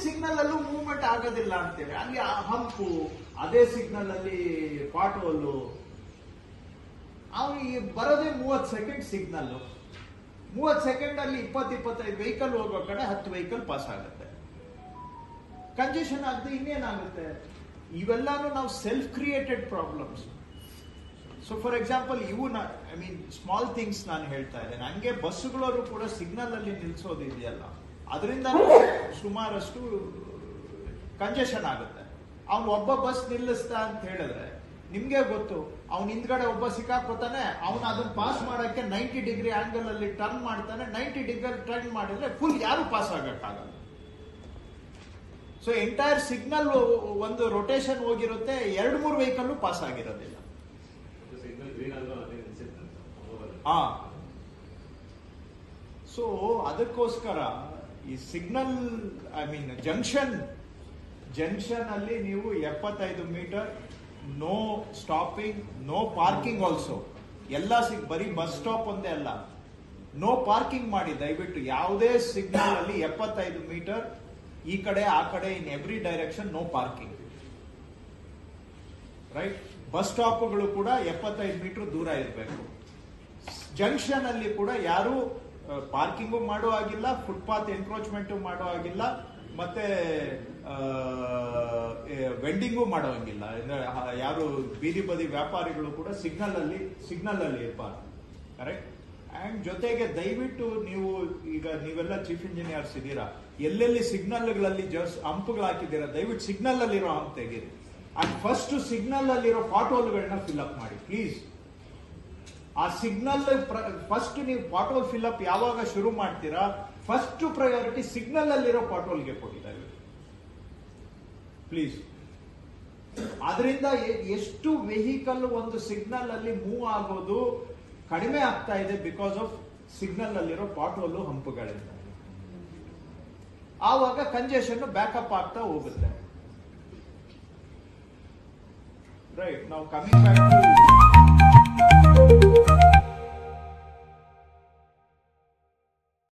Signal ಅಲ್ಲೂ movement ಆಗೋದಿಲ್ಲ ಅಂತೇಳಿ, ಅಲ್ಲಿ ಹಂಪು, ಅದೇ ಸಿಗ್ನಲ್ ಅಲ್ಲಿ ಪಾಟೋಲು, ಅವನಿಗೆ ಬರೋದೇ 30 ಸೆಕೆಂಡ್ ಸಿಗ್ನಲ್. 30 ಸೆಕೆಂಡ್ ಅಲ್ಲಿ 20-25 ವೆಹಿಕಲ್ ಹೋಗೋ ಕಡೆ 10 ವೆಹಿಕಲ್ ಪಾಸ್ ಆಗುತ್ತೆ. ಕಂಜೆಷನ್ ಆಗದೆ ಇನ್ನೇನಾಗುತ್ತೆ? ಇವೆಲ್ಲಾನು ನಾವು self created problems. So for example ಇವು ಐ ಮೀನ್ ಸ್ಮಾಲ್ ಥಿಂಗ್ಸ್ ನಾನು ಹೇಳ್ತಾ ಇದ್ದೇನೆ. ಹಂಗೆ ಬಸ್ಸುಗಳವರು ಕೂಡ ಸಿಗ್ನಲ್ ಅಲ್ಲಿ ನಿಲ್ಸೋದು ಇದೆಯಲ್ಲ, ಅದರಿಂದ ಸುಮಾರಷ್ಟು ಕಂಜೆಷನ್ ಆಗುತ್ತೆ. ಅವ್ನು ಒಬ್ಬ ಬಸ್ ನಿಲ್ಲಿಸ್ತಾ ಅಂತ ಹೇಳಿದ್ರೆ ನಿಮ್ಗೆ ಗೊತ್ತು, ಅವ್ನ ಹಿಂದ್ಗಡೆ ಒಬ್ಬ ಸಿಕ್ಕಾಕೋತಾನೆ, ಅವನು ಅದನ್ನ ಪಾಸ್ ಮಾಡಕ್ಕೆ 90 ಡಿಗ್ರಿ ಆಂಗಲ್ ಅಲ್ಲಿ ಟರ್ನ್ ಮಾಡ್ತಾನೆ. 90 ಡಿಗ್ರಿ ಟರ್ನ್ ಮಾಡಿದ್ರೆ ಫುಲ್ ಯಾರು ಪಾಸ್ ಆಗಕ್ಕಾಗಲ್ಲ. ಸೊ ಎಂಟೈರ್ ಸಿಗ್ನಲ್ ಒಂದು ರೊಟೇಷನ್ ಹೋಗಿರುತ್ತೆ, 2-3 ವೆಹಿಕಲ್ ಪಾಸ್ ಆಗಿರೋದಿಲ್ಲ. ಸೊ ಅದಕ್ಕೋಸ್ಕರ ಈ ಸಿಗ್ನಲ್ ಐ ಮೀನ್ ಜಂಕ್ಷನ್ ಅಲ್ಲಿ ನೀವು 75 metre, no stopping, no parking also. ಎಲ್ಲ ಬರೀ ಬಸ್ ಸ್ಟಾಪ್ ಒಂದೇ ಅಲ್ಲ, ನೋ ಪಾರ್ಕಿಂಗ್ ಮಾಡಿ ದಯವಿಟ್ಟು. ಯಾವುದೇ ಸಿಗ್ನಲ್ ಅಲ್ಲಿ 75 ಮೀಟರ್ ಈ ಕಡೆ ಆ ಕಡೆ in every direction no parking, right. Bus ಸ್ಟಾಪ್ಗಳು ಕೂಡ 75 ಮೀಟರ್ ದೂರ ಇರಬೇಕು. ಜಂಕ್ಷನ್ ಅಲ್ಲಿ ಕೂಡ ಯಾರು ಪಾರ್ಕಿಂಗು ಮಾಡೋ ಆಗಿಲ್ಲ, ಫುಟ್ಪಾತ್ ಎನ್ಕ್ರೋಚ್ಮೆಂಟ್ ಮಾಡೋ ಆಗಿಲ್ಲ, ಮತ್ತೆ ವೆಂಡಿಂಗು ಮಾಡೋ ಹಂಗಿಲ್ಲ. ಯಾರು ಬೀದಿ ಬದಿ ವ್ಯಾಪಾರಿಗಳು ಕೂಡ ಸಿಗ್ನಲ್ ಅಲ್ಲಿ ಇರಬಾರ್ದು, ಕರೆಕ್ಟ್. ಅಂಡ್ ಜೊತೆಗೆ ದಯವಿಟ್ಟು ನೀವೆಲ್ಲ ಚೀಫ್ ಇಂಜಿನಿಯರ್ಸ್ ಇದ್ದೀರಾ, ಎಲ್ಲೆಲ್ಲಿ ಸಿಗ್ನಲ್ಗಳಲ್ಲಿ ಹಂಪ್ಗಳು ಹಾಕಿದ್ದೀರಾ, ದಯವಿಟ್ಟು ಸಿಗ್ನಲ್ ಅಲ್ಲಿರೋ ಹಂಪ್ ತೆಗೀರಿ. ಅಂಡ್ ಫಸ್ಟ್ ಸಿಗ್ನಲ್ ಅಲ್ಲಿರೋ ಪಾಟೋಲ್ಗಳನ್ನ ಫಿಲ್ಅಪ್ ಮಾಡಿ ಪ್ಲೀಸ್. ಆ ಸಿಗ್ನಲ್ ಫಸ್ಟ್ ನೀವು ಪಾಟೋಲ್ ಫಿಲ್ಅಪ್ ಯಾವಾಗ ಶುರು ಮಾಡ್ತೀರಾ, ಫಸ್ಟ್ ಪ್ರಯಾರಿಟಿ ಸಿಗ್ನಲ್ ಅಲ್ಲಿರೋ ಪಾಟೋಲ್ಗೆ ಕೊಟ್ಟಿದ್ದಾರೆ ಪ್ಲೀಸ್. ಅದರಿಂದ ಎಷ್ಟು ವೆಹಿಕಲ್ ಒಂದು ಸಿಗ್ನಲ್ ಅಲ್ಲಿ ಮೂವ್ ಆಗೋದು ಕಡಿಮೆ ಆಗ್ತಾ ಇದೆ, ಬಿಕಾಸ್ ಆಫ್ ಸಿಗ್ನಲ್ ಅಲ್ಲಿರೋ ಪಾಟೋಲು ಹಂಪುಗಳಿಂದ. ಆವಾಗ ಕಂಜೆಷನ್ ಬ್ಯಾಕಪ್ ಆಗ್ತಾ ಹೋಗುತ್ತೆ. ರೈಟ್. ನಾವು ಕಮಿಂಗ್ ಬ್ಯಾಕ್ ಟು